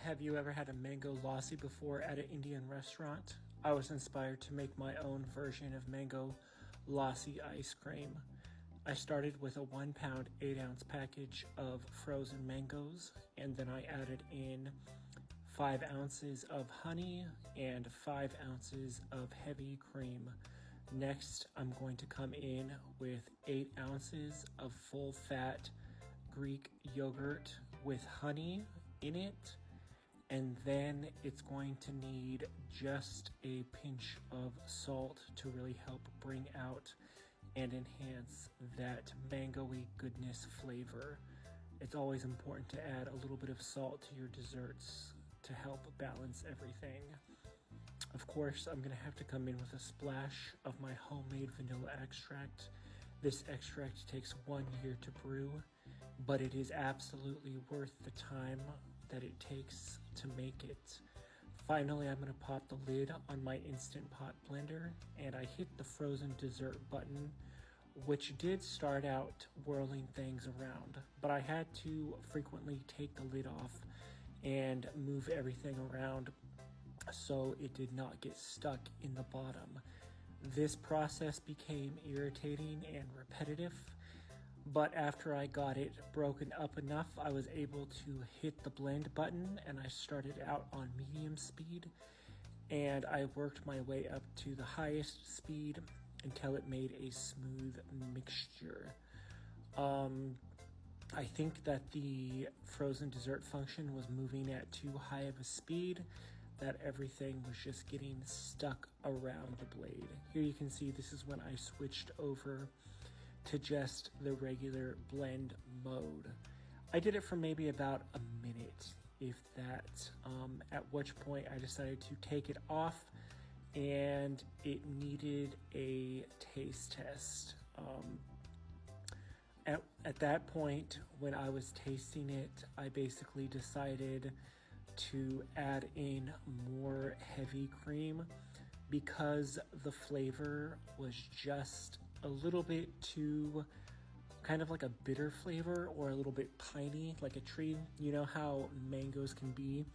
Have you ever had a mango lassi before at an Indian restaurant? I was inspired to make my own version of mango lassi ice cream. I started with a 1 pound, 8 ounce package of frozen mangoes, and then I added in 5 ounces of honey and 5 ounces of heavy cream. Next, I'm going to come in with 8 ounces of full fat Greek yogurt with honey in it. And then it's going to need just a pinch of salt to really help bring out and enhance that mango-y goodness flavor. It's always important to add a little bit of salt to your desserts to help balance everything. Of course, I'm gonna have to come in with a splash of my homemade vanilla extract. This extract takes 1 year to brew, but it is absolutely worth the time that it takes to make it. Finally, I'm gonna pop the lid on my Instant Pot blender, and I hit the frozen dessert button, which did start out whirling things around, but I had to frequently take the lid off and move everything around so it did not get stuck in the bottom. This process became irritating and repetitive, but after I got it broken up enough, I was able to hit the blend button, and I started out on medium speed, and I worked my way up to the highest speed until it made a smooth mixture. I think that the frozen dessert function was moving at too high of a speed, that everything was just getting stuck around the blade. Here you can see this is when I switched over to just the regular blend mode. I did it for maybe about a minute, if that, at which point I decided to take it off, and it needed a taste test. At that point, when I was tasting it, I basically decided to add in more heavy cream because the flavor was just a little bit too kind of like a bitter flavor, or a little bit piney, like a tree. You know how mangoes can be.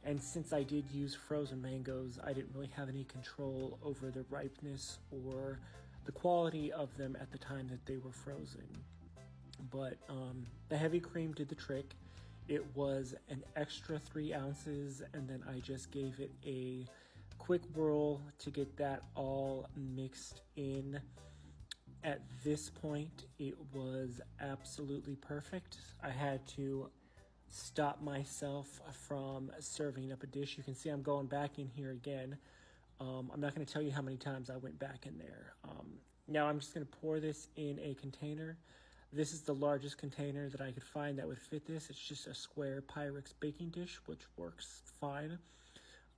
And since I did use frozen mangoes, I didn't really have any control over the ripeness or the quality of them at the time that they were frozen. But the heavy cream did the trick. It was an extra 3 ounces, and then I just gave it a quick whirl to get that all mixed in. At this point, it was absolutely perfect. I had to stop myself from serving up a dish. You can see I'm going back in here again. I'm not going to tell you how many times I went back in there. Now I'm just going to pour this in a container. This is the largest container that I could find that would fit this. It's just a square Pyrex baking dish, which works fine.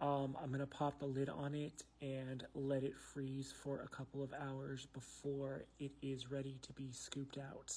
I'm going to pop the lid on it and let it freeze for a couple of hours before it is ready to be scooped out.